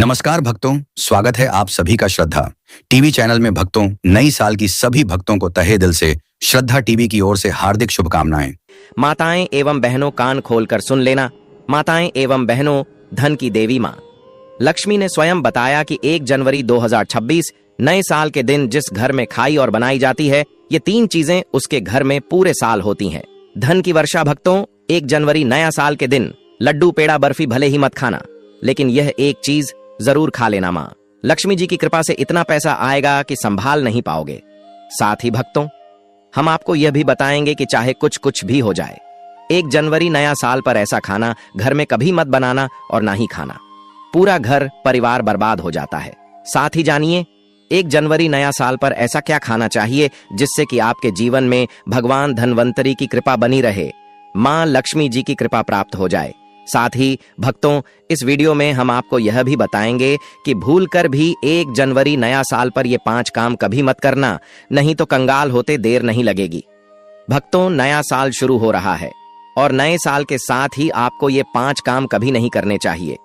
नमस्कार भक्तों, स्वागत है आप सभी का श्रद्धा टीवी चैनल में। भक्तों, नई साल की सभी भक्तों को तहे दिल से श्रद्धा टीवी की ओर से हार्दिक शुभकामनाएं। माताएं एवं बहनों, कान खोलकर सुन लेना। माताएं एवं बहनों, धन की देवी मां लक्ष्मी ने स्वयं बताया कि 1 जनवरी 2026 नए साल के दिन जिस घर में खाई और बनाई जाती है, ये 3 चीजें उसके घर में पूरे साल होती हैं। धन की वर्षा। भक्तों, 1 जनवरी नया साल के दिन लड्डू, पेड़ा, बर्फी भले ही मत खाना, लेकिन यह एक चीज जरूर खा लेना। मां लक्ष्मी जी की कृपा से इतना पैसा आएगा कि संभाल नहीं पाओगे। साथ ही भक्तों, हम आपको यह भी बताएंगे कि चाहे कुछ भी हो जाए, 1 जनवरी नया साल पर ऐसा खाना घर में कभी मत बनाना और ना ही खाना। पूरा घर परिवार बर्बाद हो जाता है। साथ ही जानिए 1 जनवरी नया साल पर ऐसा क्या खाना चाहिए जिससे कि आपके जीवन में भगवान धनवंतरी की कृपा बनी रहे, मां लक्ष्मी जी की कृपा प्राप्त हो जाए। साथ ही भक्तों, इस वीडियो में हम आपको यह भी बताएंगे कि भूलकर भी 1 जनवरी नया साल पर ये 5 काम कभी मत करना, नहीं तो कंगाल होते देर नहीं लगेगी। भक्तों, नया साल शुरू हो रहा है और नए साल के साथ ही आपको ये 5 काम कभी नहीं करने चाहिए।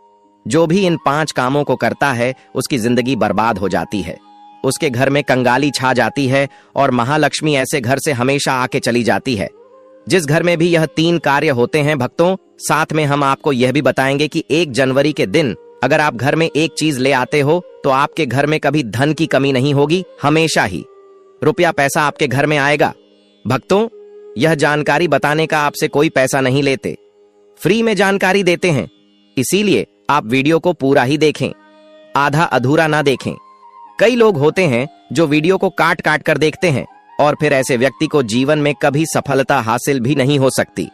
जो भी इन 5 कामों को करता है उसकी जिंदगी बर्बाद हो जाती है, उसके घर में कंगाली छा जाती है और महालक्ष्मी ऐसे घर से हमेशा आके चली जाती है। जिस घर में भी यह 3 कार्य होते हैं भक्तों, साथ में हम आपको यह भी बताएंगे कि 1 जनवरी के दिन अगर आप घर में एक चीज ले आते हो तो आपके घर में कभी धन की कमी नहीं होगी, हमेशा ही रुपया पैसा आपके घर में आएगा। भक्तों, यह जानकारी बताने का आपसे कोई पैसा नहीं लेते, फ्री में जानकारी देते हैं, इसीलिए आप वीडियो को पूरा ही देखें, आधा अधूरा ना देखें। कई लोग होते हैं जो वीडियो को काट काट कर देखते हैं और फिर ऐसे व्यक्ति को जीवन में कभी सफलता हासिल भी नहीं हो सकती।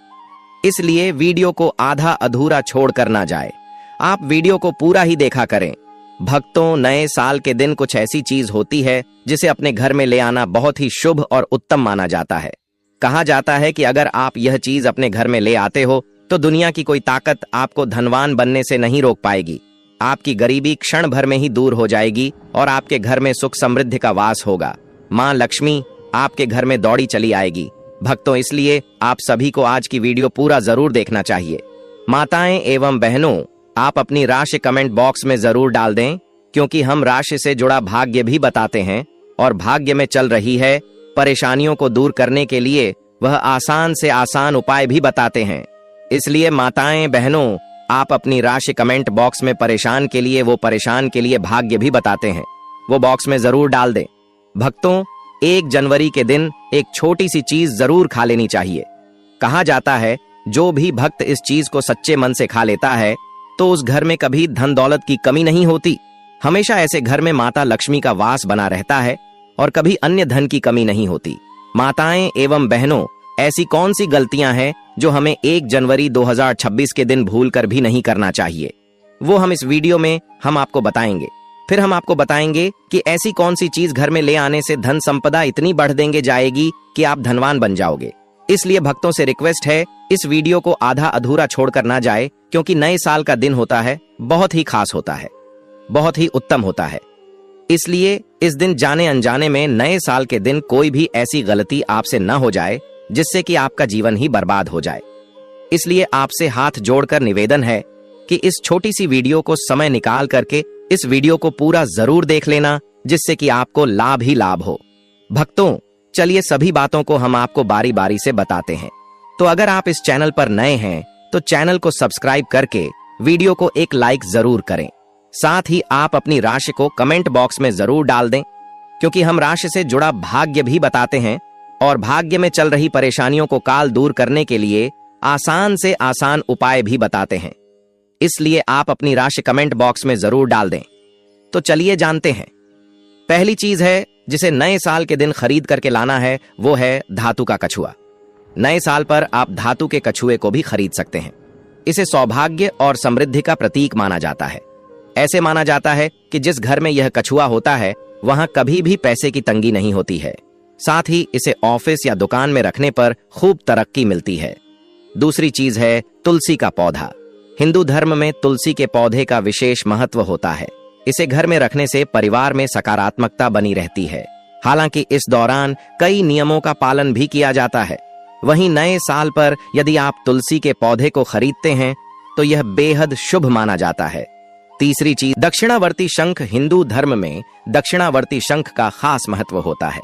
इसलिए वीडियो को आधा अधूरा छोड़कर ना जाए, आप वीडियो को पूरा ही देखा करें। भक्तों, नए साल के दिन कुछ ऐसी चीज होती है जिसे अपने घर में ले आना बहुत ही शुभ और उत्तम माना जाता है। कहा जाता है कि अगर आप यह चीज अपने घर में ले आते हो तो दुनिया की कोई ताकत आपको धनवान बनने से नहीं रोक पाएगी। आपकी गरीबी क्षण भर में ही दूर हो जाएगी और आपके घर में सुख समृद्धि का वास होगा। मां लक्ष्मी आपके घर में दौड़ी चली आएगी। भक्तों, इसलिए आप सभी को आज की वीडियो पूरा जरूर देखना चाहिए। माताएं एवं बहनों, आप अपनी राशि कमेंट बॉक्स में जरूर डाल दें, क्योंकि हम राशि से जुड़ा भाग्य भी बताते हैं और भाग्य में चल रही है परेशानियों को दूर करने के लिए वह आसान से आसान उपाय भी बताते हैं। इसलिए माताएं बहनों, आप अपनी राशि कमेंट बॉक्स में परेशान के लिए भाग्य भी बताते हैं, वो बॉक्स में जरूर डाल दें। भक्तों, 1 जनवरी के दिन एक छोटी सी चीज जरूर खा लेनी चाहिए। कहा जाता है जो भी भक्त इस चीज को सच्चे मन से खा लेता है तो उस घर में कभी धन दौलत की कमी नहीं होती, हमेशा ऐसे घर में माता लक्ष्मी का वास बना रहता है और कभी अन्य धन की कमी नहीं होती। माताएं एवं बहनों, ऐसी कौन सी गलतियां हैं जो हमें 1 जनवरी 2026 के दिन भूलकर भी नहीं करना चाहिए, वो हम इस वीडियो में हम आपको बताएंगे। फिर हम आपको बताएंगे कि ऐसी कौन सी चीज घर में ले आने से धन संपदा इतनी बढ़ देंगे जाएगी कि आप धनवान बन जाओगे। इसलिए भक्तों से रिक्वेस्ट है, इस वीडियो को आधा अधूरा छोड़कर ना जाए, क्योंकि नए साल का दिन होता है, बहुत ही खास होता है, बहुत ही उत्तम होता है। इसलिए इस दिन जाने अनजाने में नए साल के दिन कोई भी ऐसी गलती आपसे न हो जाए जिससे कि आपका जीवन ही बर्बाद हो जाए। इसलिए आपसे हाथ जोड़कर निवेदन है कि इस छोटी सी वीडियो को समय निकाल करके इस वीडियो को पूरा जरूर देख लेना, जिससे कि आपको लाभ ही लाभ हो। भक्तों, चलिए सभी बातों को हम आपको बारी बारी से बताते हैं। तो अगर आप इस चैनल पर नए हैं तो चैनल को सब्सक्राइब करके वीडियो को एक लाइक जरूर करें। साथ ही आप अपनी राशि को कमेंट बॉक्स में जरूर डाल दें, क्योंकि हम राशि से जुड़ा भाग्य भी बताते हैं और भाग्य में चल रही परेशानियों को काल दूर करने के लिए आसान से आसान उपाय भी बताते हैं। इसलिए आप अपनी राशि कमेंट बॉक्स में जरूर डाल दें। तो चलिए जानते हैं। पहली चीज है जिसे नए साल के दिन खरीद करके लाना है, वो है धातु का कछुआ। नए साल पर आप धातु के कछुए को भी खरीद सकते हैं। इसे सौभाग्य और समृद्धि का प्रतीक माना जाता है। ऐसे माना जाता है कि जिस घर में यह कछुआ होता है वहां कभी भी पैसे की तंगी नहीं होती है। साथ ही इसे ऑफिस या दुकान में रखने पर खूब तरक्की मिलती है। दूसरी चीज है तुलसी का पौधा। हिंदू धर्म में तुलसी के पौधे का विशेष महत्व होता है। इसे घर में रखने से परिवार में सकारात्मकता बनी रहती है। हालांकि इस दौरान कई नियमों का पालन भी किया जाता है। वहीं नए साल पर यदि आप तुलसी के पौधे को खरीदते हैं तो यह बेहद शुभ माना जाता है। तीसरी चीज, दक्षिणावर्ती शंख। हिंदू धर्म में दक्षिणावर्ती शंख का खास महत्व होता है।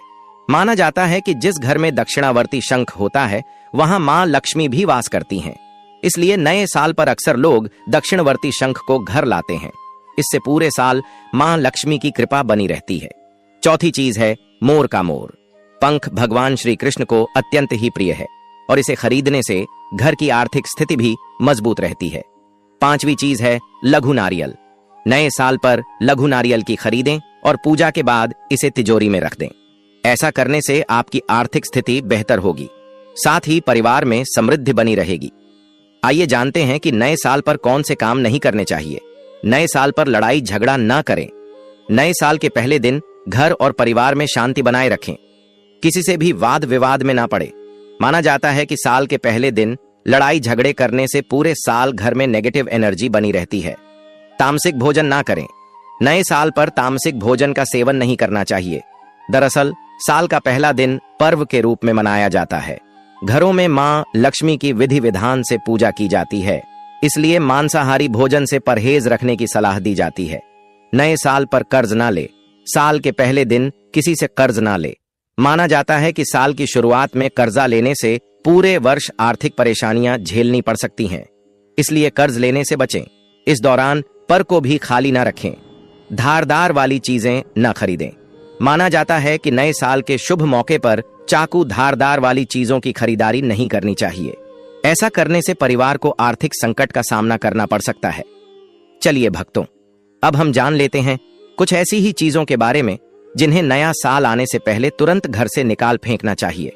माना जाता है कि जिस घर में दक्षिणावर्ती शंख होता है वहां मां लक्ष्मी भी वास करती हैं। इसलिए नए साल पर अक्सर लोग दक्षिणवर्ती शंख को घर लाते हैं। इससे पूरे साल मां लक्ष्मी की कृपा बनी रहती है। चौथी चीज है मोर का मोर। पंख भगवान श्री कृष्ण को अत्यंत ही प्रिय है और इसे खरीदने से घर की आर्थिक स्थिति भी मजबूत रहती है। पांचवी चीज है लघु नारियल। नए साल पर लघु नारियल की खरीदें और पूजा के बाद इसे तिजोरी में रख दें। ऐसा करने से आपकी आर्थिक स्थिति बेहतर होगी, साथ ही परिवार में समृद्धि बनी रहेगी। आइए जानते हैं कि नए साल पर कौन से काम नहीं करने चाहिए। नए साल पर लड़ाई झगड़ा न करें। नए साल के पहले दिन घर और परिवार में शांति बनाए रखें। किसी से भी वाद विवाद में ना पड़े। माना जाता है कि साल के पहले दिन लड़ाई झगड़े करने से पूरे साल घर में नेगेटिव एनर्जी बनी रहती है। तामसिक भोजन ना करें। नए साल पर तामसिक भोजन का सेवन नहीं करना चाहिए। दरअसल साल का पहला दिन पर्व के रूप में मनाया जाता है। घरों में मां लक्ष्मी की विधि विधान से पूजा की जाती है, इसलिए मांसाहारी भोजन से परहेज रखने की सलाह दी जाती है। नए साल पर कर्ज ना ले। साल के पहले दिन किसी से कर्ज ना ले। माना जाता है कि साल की शुरुआत में कर्जा लेने से पूरे वर्ष आर्थिक परेशानियां झेलनी पड़ सकती हैं, इसलिए कर्ज लेने से बचें। इस दौरान पर को भी खाली ना रखें। धारदार वाली चीजें न खरीदें। माना जाता है कि नए साल के शुभ मौके पर चाकू धारदार वाली चीजों की खरीदारी नहीं करनी चाहिए। ऐसा करने से परिवार को आर्थिक संकट का सामना करना पड़ सकता है। चलिए भक्तों, अब हम जान लेते हैं कुछ ऐसी ही चीजों के बारे में जिन्हें नया साल आने से पहले तुरंत घर से निकाल फेंकना चाहिए।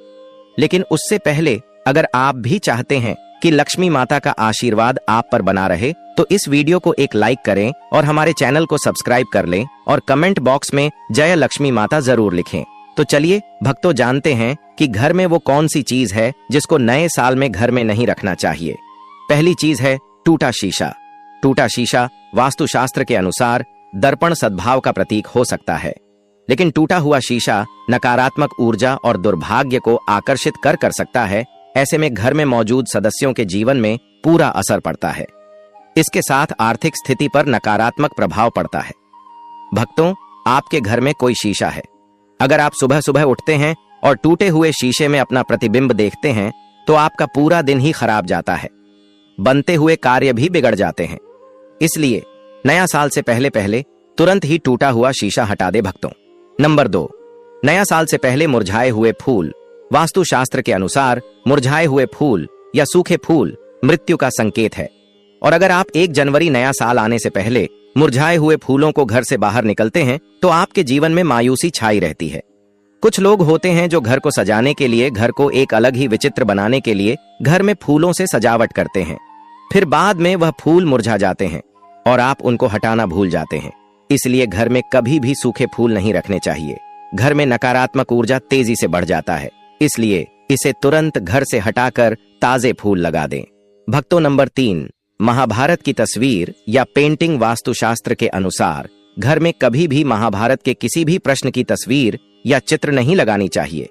लेकिन उससे पहले अगर आप भी चाहते हैं कि लक्ष्मी माता का आशीर्वाद आप पर बना रहे तो इस वीडियो को एक लाइक करें और हमारे चैनल को सब्सक्राइब कर लें और कमेंट बॉक्स में जय लक्ष्मी माता जरूर लिखें। तो चलिए भक्तों, जानते हैं कि घर में वो कौन सी चीज है जिसको नए साल में घर में नहीं रखना चाहिए। पहली चीज है टूटा शीशा। टूटा शीशा वास्तुशास्त्र के अनुसार दर्पण सद्भाव का प्रतीक हो सकता है, लेकिन टूटा हुआ शीशा नकारात्मक ऊर्जा और दुर्भाग्य को आकर्षित कर सकता है। ऐसे में घर में मौजूद सदस्यों के जीवन में पूरा असर पड़ता है। इसके साथ आर्थिक स्थिति पर नकारात्मक प्रभाव पड़ता है। भक्तों, आपके घर में कोई शीशा है। अगर आप सुबह सुबह उठते हैं और टूटे हुए शीशे में अपना प्रतिबिंब देखते हैं तो आपका पूरा दिन ही खराब जाता है। बनते हुए कार्य भी बिगड़ जाते हैं। इसलिए नया साल से पहले पहले तुरंत ही टूटा हुआ शीशा हटा दे भक्तों। नंबर 2, नया साल से पहले मुरझाए हुए फूल। वास्तुशास्त्र के अनुसार मुरझाए हुए फूल या सूखे फूल मृत्यु का संकेत है, और अगर आप 1 जनवरी नया साल आने से पहले मुरझाए हुए फूलों को घर से बाहर निकलते हैं तो आपके जीवन में मायूसी छाई रहती है। कुछ लोग होते हैं जो घर को सजाने के लिए, घर को एक अलग ही विचित्र बनाने के लिए घर में फूलों से सजावट करते हैं। फिर बाद में वह फूल मुरझा जाते हैं और आप उनको हटाना भूल जाते हैं। इसलिए घर में कभी भी सूखे फूल नहीं रखने चाहिए। घर में नकारात्मक ऊर्जा तेजी से बढ़ जाता है, इसलिए इसे तुरंत घर से हटाकर ताजे फूल लगा दें। भक्तों, नंबर 3, महाभारत की तस्वीर या पेंटिंग। वास्तुशास्त्र के अनुसार घर में कभी भी महाभारत के किसी भी प्रश्न की तस्वीर या चित्र नहीं लगानी चाहिए।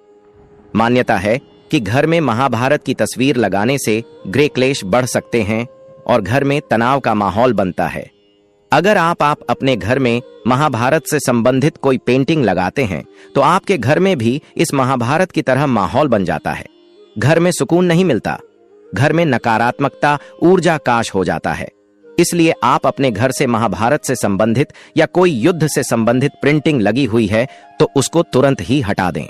मान्यता है कि घर में महाभारत की तस्वीर लगाने से गृह क्लेश बढ़ सकते हैं और घर में तनाव का माहौल बनता है। अगर आप अपने घर में महाभारत से संबंधित कोई पेंटिंग लगाते हैं तो आपके घर में भी इस महाभारत की तरह माहौल बन जाता है। घर में सुकून नहीं मिलता, घर में नकारात्मकता ऊर्जा काश हो जाता है। इसलिए आप अपने घर से महाभारत से संबंधित या कोई युद्ध से संबंधित प्रिंटिंग लगी हुई है तो उसको तुरंत ही हटा दें।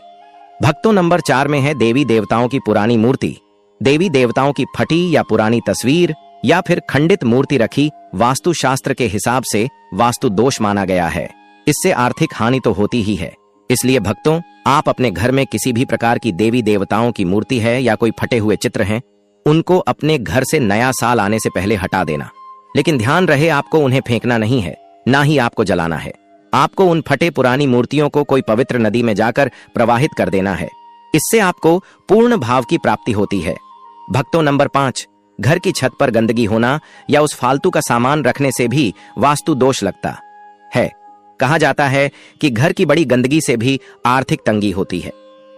भक्तों, नंबर 4 में है देवी देवताओं की पुरानी मूर्ति। देवी देवताओं की फटी या पुरानी तस्वीर या फिर खंडित मूर्ति रखी वास्तुशास्त्र के हिसाब से वास्तु दोष माना गया है। इससे आर्थिक हानि तो होती ही है। इसलिए भक्तों, आप अपने घर में किसी भी प्रकार की देवी देवताओं की मूर्ति है या कोई फटे हुए चित्र हैं, उनको अपने घर से नया साल आने से पहले हटा देना। लेकिन ध्यान रहे, आपको उन्हें फेंकना नहीं है, ना ही आपको जलाना है। आपको उन फटे पुरानी मूर्तियों को कोई पवित्र नदी में जाकर प्रवाहित कर देना है। इससे आपको पूर्ण भाव की प्राप्ति होती है। भक्तों, नंबर 5, घर की छत पर गंदगी होना या उस फालतू का सामान रखने से भी वास्तु दोष लगता है। कहा जाता है कि घर की बड़ी गंदगी से भी आर्थिक तंगी होती है।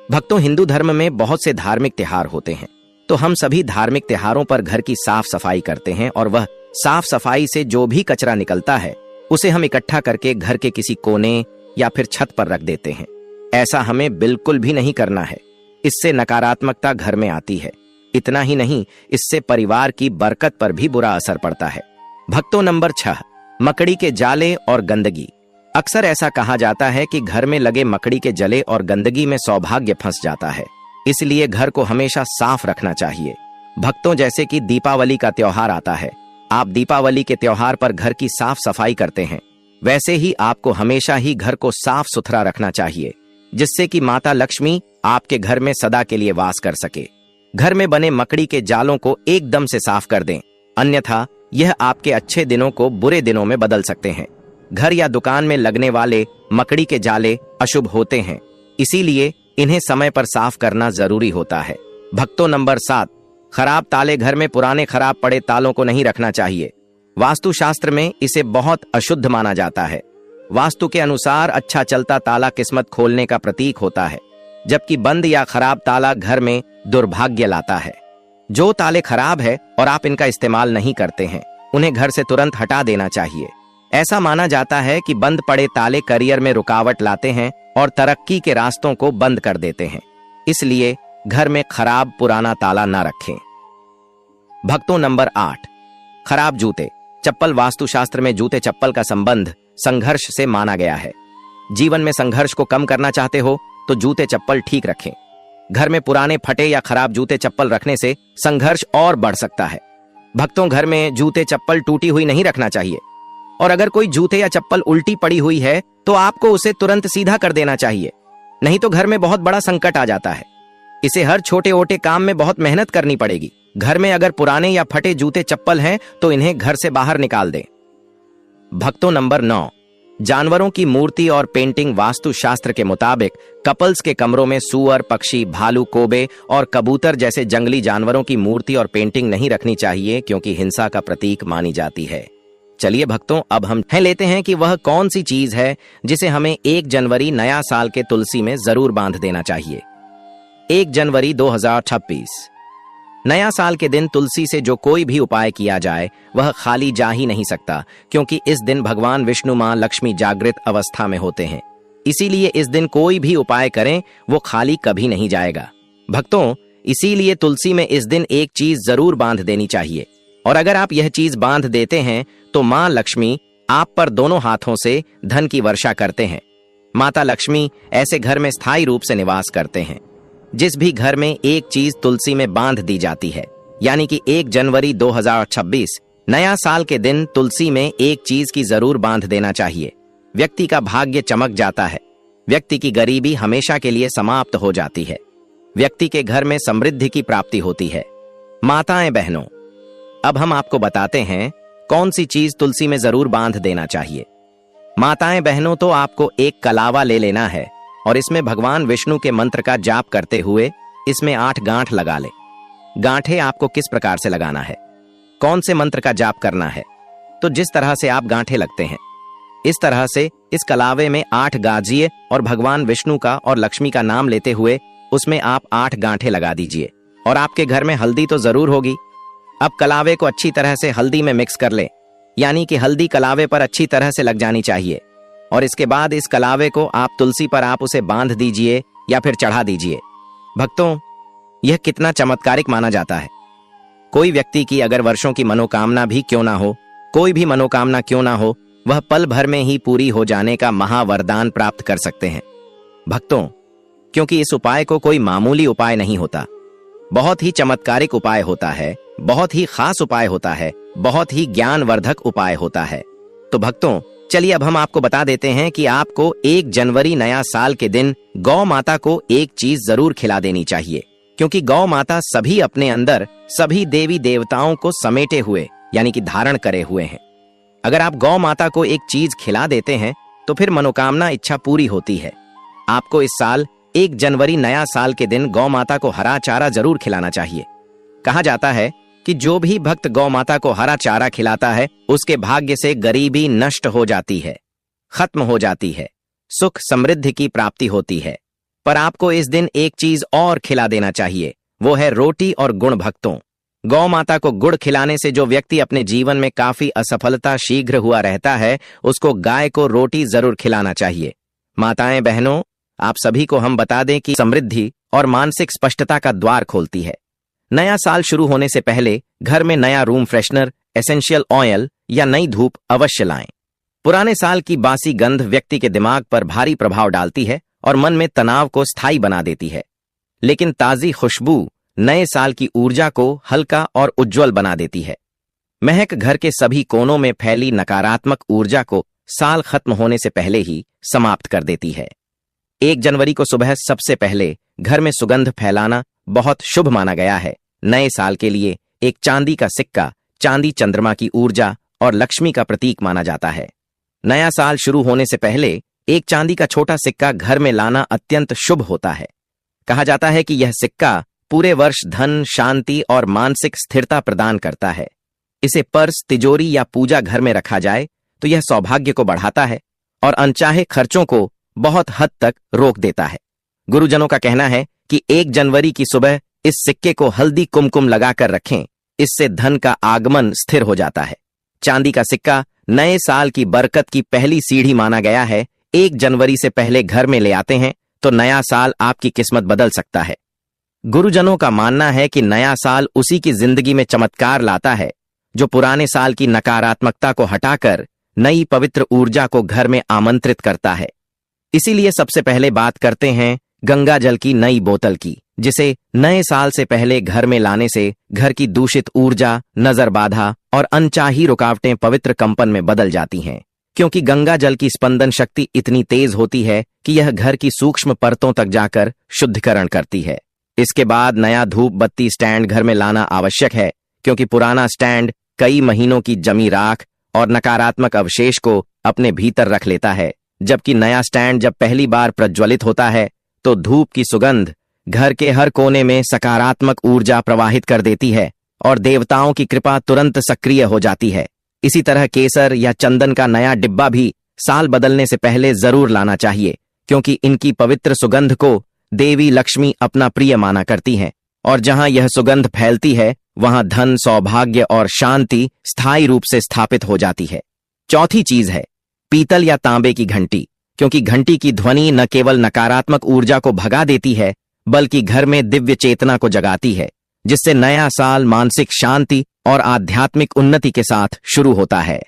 भक्तों, हिंदू धर्म में बहुत से धार्मिक त्योहार होते हैं, तो हम सभी धार्मिक त्योहारों पर घर की साफ सफाई करते हैं और वह साफ सफाई से जो भी कचरा निकलता है उसे हम इकट्ठा करके घर के किसी कोने या फिर छत पर रख देते हैं। ऐसा हमें बिल्कुल भी नहीं करना है। इससे नकारात्मकता घर में आती है। इतना ही नहीं, इससे परिवार की बरकत पर भी बुरा असर पड़ता है। भक्तों, नंबर 6, मकड़ी के जाले और गंदगी। अक्सर ऐसा कहा जाता है कि घर में लगे मकड़ी के जले और गंदगी में सौभाग्य फंस जाता है, इसलिए घर को हमेशा साफ रखना चाहिए। भक्तों, जैसे कि दीपावली का त्योहार आता है, आप दीपावली के त्योहार पर घर की साफ सफाई करते हैं, वैसे ही आपको हमेशा ही घर को साफ सुथरा रखना चाहिए, जिससे कि माता लक्ष्मी आपके घर में सदा के लिए वास कर सके। घर में बने मकड़ी के जालों को एकदम से साफ कर दें, अन्यथा यह आपके अच्छे दिनों को बुरे दिनों में बदल सकते हैं। घर या दुकान में लगने वाले मकड़ी के जाले अशुभ होते हैं, इसीलिए इन्हें समय पर साफ करना जरूरी होता है। भक्तों, नंबर 7, खराब ताले। घर में पुराने खराब पड़े तालों को नहीं रखना चाहिए। वास्तुशास्त्र में इसे बहुत अशुद्ध माना जाता है। वास्तु के अनुसार अच्छा चलता ताला किस्मत खोलने का प्रतीक होता है, जबकि बंद या खराब ताला घर में दुर्भाग्य लाता है। जो ताले खराब है और आप इनका इस्तेमाल नहीं करते हैं, उन्हें घर से तुरंत हटा देना चाहिए। ऐसा माना जाता है कि बंद पड़े ताले करियर में रुकावट लाते हैं और तरक्की के रास्तों को बंद कर देते हैं, इसलिए घर में खराब पुराना ताला न रखें। भक्तों, नंबर 8, खराब जूते चप्पल। वास्तुशास्त्र में जूते चप्पल का संबंध संघर्ष से माना गया है। जीवन में संघर्ष को कम करना चाहते हो तो जूते चप्पल ठीक रखें। घर में पुराने फटे या खराब जूते चप्पल रखने से संघर्ष और बढ़ सकता है। भक्तों, घर में जूते चप्पल टूटी हुई नहीं रखना चाहिए, और अगर कोई जूते या चप्पल उल्टी पड़ी हुई है तो आपको उसे तुरंत सीधा कर देना चाहिए, नहीं तो घर में बहुत बड़ा संकट आ जाता है। इसे हर छोटे ओटे काम में बहुत मेहनत करनी पड़ेगी। घर में अगर पुराने या फटे जूते चप्पल हैं तो इन्हें घर से बाहर निकाल दें। भक्तों, नंबर 9, जानवरों की मूर्ति और पेंटिंग। वास्तुशास्त्र के मुताबिक कपल्स के कमरों में सुअर, पक्षी, भालू, कोबे और कबूतर जैसे जंगली जानवरों की मूर्ति और पेंटिंग नहीं रखनी चाहिए, क्योंकि हिंसा का प्रतीक मानी जाती है। चलिए भक्तों, अब हम लेते हैं कि वह कौन सी चीज है जिसे हमें 1 जनवरी नया साल के तुलसी में जरूर बांध देना चाहिए। 1 जनवरी 2026 नया साल के दिन तुलसी से जो कोई भी उपाय किया जाए वह खाली जा ही नहीं सकता, क्योंकि इस दिन भगवान विष्णु, मां लक्ष्मी जागृत अवस्था में होते हैं। इसीलिए इस दिन कोई भी उपाय करें वो खाली कभी नहीं जाएगा। भक्तों, इसीलिए तुलसी में इस दिन एक चीज जरूर बांध देनी चाहिए, और अगर आप यह चीज बांध देते हैं तो मां लक्ष्मी आप पर दोनों हाथों से धन की वर्षा करते हैं। माता लक्ष्मी ऐसे घर में स्थायी रूप से निवास करते हैं। जिस भी घर में एक चीज तुलसी में बांध दी जाती है, यानी कि 1 जनवरी 2026 नया साल के दिन तुलसी में एक चीज की जरूर बांध देना चाहिए, व्यक्ति का भाग्य चमक जाता है, व्यक्ति की गरीबी हमेशा के लिए समाप्त हो जाती है, व्यक्ति के घर में समृद्धि की प्राप्ति होती है। माताएं, बहनों, अब हम आपको बताते हैं कौन सी चीज तुलसी में जरूर बांध देना चाहिए। माताएं, बहनों, तो आपको एक कलावा ले लेना है और इसमें भगवान विष्णु के मंत्र का जाप करते हुए इसमें 8 गांठ लगा ले। गांठें आपको किस प्रकार से लगाना है, कौन से मंत्र का जाप करना है, तो जिस तरह से आप गांठें लगते हैं इस तरह से इस कलावे में 8 गाजिए और भगवान विष्णु का और लक्ष्मी का नाम लेते हुए उसमें आप 8 गांठें लगा दीजिए। और आपके घर में हल्दी तो जरूर होगी। अब कलावे को अच्छी तरह से हल्दी में मिक्स कर ले, यानी कि हल्दी कलावे पर अच्छी तरह से लग जानी चाहिए, और इसके बाद इस कलावे को आप तुलसी पर आप उसे बांध दीजिए या फिर चढ़ा दीजिए। भक्तों, यह कितना चमत्कारिक माना जाता है। कोई व्यक्ति की अगर वर्षों की मनोकामना भी क्यों ना हो, कोई भी मनोकामना क्यों ना हो, वह पल भर में ही पूरी हो जाने का महावरदान प्राप्त कर सकते हैं। भक्तों, क्योंकि इस उपाय को कोई मामूली उपाय नहीं होता, बहुत ही चमत्कारिक उपाय होता है, बहुत ही खास उपाय होता है, बहुत ही ज्ञानवर्धक उपाय होता है। तो भक्तों, चलिए अब हम आपको बता देते हैं कि आपको 1 जनवरी नया साल के दिन गौ माता को एक चीज जरूर खिला देनी चाहिए, क्योंकि गौ माता सभी अपने अंदर सभी देवी देवताओं को समेटे हुए यानी कि धारण करे हुए हैं। अगर आप गौ माता को एक चीज खिला देते हैं तो फिर मनोकामना इच्छा पूरी होती है। आपको इस साल 1 जनवरी नया साल के दिन गौ माता को हरा चारा जरूर खिलाना चाहिए। कहा जाता है कि जो भी भक्त गौ माता को हरा चारा खिलाता है उसके भाग्य से गरीबी नष्ट हो जाती है, खत्म हो जाती है, सुख समृद्धि की प्राप्ति होती है। पर आपको इस दिन एक चीज और खिला देना चाहिए, वो है रोटी और गुड़। भक्तों, गौ माता को गुड़ खिलाने से जो व्यक्ति अपने जीवन में काफी असफलता शीघ्र हुआ रहता है, उसको गाय को रोटी जरूर खिलाना चाहिए। माताएं बहनों, आप सभी को हम बता दें कि समृद्धि और मानसिक स्पष्टता का द्वार खोलती है। नया साल शुरू होने से पहले घर में नया रूम फ्रेशनर, एसेंशियल ऑयल या नई धूप अवश्य लाएं। पुराने साल की बासी गंध व्यक्ति के दिमाग पर भारी प्रभाव डालती है और मन में तनाव को स्थायी बना देती है, लेकिन ताजी खुशबू नए साल की ऊर्जा को हल्का और उज्जवल बना देती है। महक घर के सभी कोनों में फैली नकारात्मक ऊर्जा को साल खत्म होने से पहले ही समाप्त कर देती है। 1 जनवरी को सुबह सबसे पहले घर में सुगंध फैलाना बहुत शुभ माना गया है। नए साल के लिए एक चांदी का सिक्का चांदी चंद्रमा की ऊर्जा और लक्ष्मी का प्रतीक माना जाता है। नया साल शुरू होने से पहले एक चांदी का छोटा सिक्का घर में लाना अत्यंत शुभ होता है। कहा जाता है कि यह सिक्का पूरे वर्ष धन, शांति और मानसिक स्थिरता प्रदान करता है। इसे पर्स, तिजोरी या पूजा घर में रखा जाए तो यह सौभाग्य को बढ़ाता है और अनचाहे खर्चों को बहुत हद तक रोक देता है। गुरुजनों का कहना है कि 1 जनवरी की सुबह इस सिक्के को हल्दी कुमकुम लगाकर रखें, इससे धन का आगमन स्थिर हो जाता है। चांदी का सिक्का नए साल की बरकत की पहली सीढ़ी माना गया है। 1 जनवरी से पहले घर में ले आते हैं तो नया साल आपकी किस्मत बदल सकता है। गुरुजनों का मानना है कि नया साल उसी की जिंदगी में चमत्कार लाता है जो पुराने साल की नकारात्मकता को हटाकर नई पवित्र ऊर्जा को घर में आमंत्रित करता है। इसीलिए सबसे पहले बात करते हैं गंगा जल की नई बोतल की, जिसे नए साल से पहले घर में लाने से घर की दूषित ऊर्जा, नजर बाधा और अनचाही रुकावटें पवित्र कंपन में बदल जाती हैं, क्योंकि गंगा जल की स्पंदन शक्ति इतनी तेज होती है कि यह घर की सूक्ष्म परतों तक जाकर शुद्धिकरण करती है। इसके बाद नया धूप बत्ती स्टैंड घर में लाना आवश्यक है, क्योंकि पुराना स्टैंड कई महीनों की जमी राख और नकारात्मक अवशेष को अपने भीतर रख लेता है, जबकि नया स्टैंड जब पहली बार प्रज्वलित होता है तो धूप की सुगंध घर के हर कोने में सकारात्मक ऊर्जा प्रवाहित कर देती है और देवताओं की कृपा तुरंत सक्रिय हो जाती है। इसी तरह केसर या चंदन का नया डिब्बा भी साल बदलने से पहले जरूर लाना चाहिए, क्योंकि इनकी पवित्र सुगंध को देवी लक्ष्मी अपना प्रिय माना करती हैं और जहां यह सुगंध फैलती है वहां धन, सौभाग्य और शांति स्थायी रूप से स्थापित हो जाती है। चौथी चीज है पीतल या तांबे की घंटी, क्योंकि घंटी की ध्वनि न केवल नकारात्मक ऊर्जा को भगा देती है बल्कि घर में दिव्य चेतना को जगाती है, जिससे नया साल मानसिक शांति और आध्यात्मिक उन्नति के साथ शुरू होता है।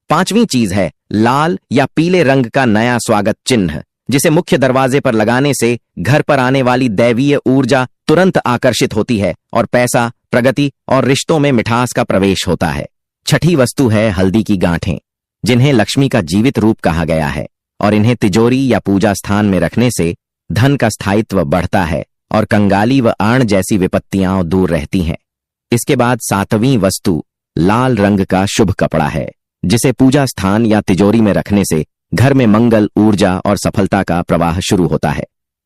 5वीं चीज है लाल या पीले रंग का नया स्वागत चिन्ह, जिसे मुख्य दरवाजे पर लगाने से घर पर आने वाली दैवीय ऊर्जा तुरंत आकर्षित होती है और पैसा, प्रगति और रिश्तों में मिठास का प्रवेश होता है। 6ठी वस्तु है हल्दी की गांठें, जिन्हें लक्ष्मी का जीवित रूप कहा गया है और इन्हें तिजोरी या पूजा स्थान में रखने से धन का स्थायित्व बढ़ता है और कंगाली व आण जैसी विपत्तियां दूर रहती हैं। इसके बाद 7वीं वस्तु लाल रंग का शुभ कपड़ा है, जिसे पूजा स्थान या तिजोरी में रखने से घर में मंगल, ऊर्जा और सफलता का प्रवाह शुरू होता है।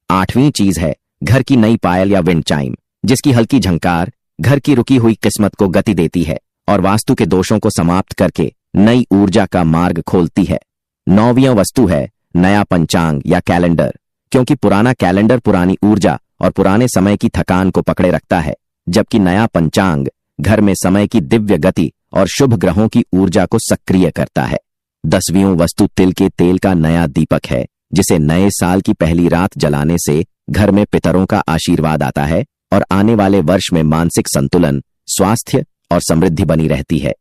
8वीं चीज है घर की नई पायल या विंड चाइम, जिसकी हल्की झंकार घर की रुकी हुई किस्मत को गति देती है और वास्तु के दोषों को समाप्त करके नई ऊर्जा का मार्ग खोलती है। 9वीं वस्तु है नया पंचांग या कैलेंडर, क्योंकि पुराना कैलेंडर पुरानी ऊर्जा और पुराने समय की थकान को पकड़े रखता है, जबकि नया पंचांग घर में समय की दिव्य गति और शुभ ग्रहों की ऊर्जा को सक्रिय करता है। 10वीं वस्तु तिल के तेल का नया दीपक है, जिसे नए साल की पहली रात जलाने से घर में पितरों का आशीर्वाद आता है और आने वाले वर्ष में मानसिक संतुलन, स्वास्थ्य और समृद्धि बनी रहती है।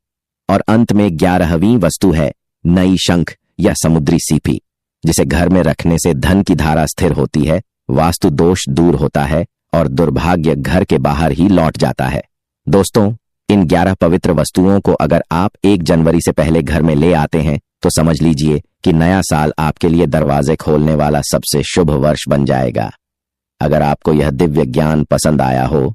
और अंत में 11वीं वस्तु है नई शंख या समुद्री सीपी, जिसे घर में रखने से धन की धारा स्थिर होती है, वास्तु दोष दूर होता है और दुर्भाग्य घर के बाहर ही लौट जाता है। दोस्तों, इन 11 पवित्र वस्तुओं को अगर आप 1 जनवरी से पहले घर में ले आते हैं तो समझ लीजिए कि नया साल आपके लिए दरवाजे खोलने वाला सबसे शुभ वर्ष बन जाएगा। अगर आपको यह दिव्य ज्ञान पसंद आया हो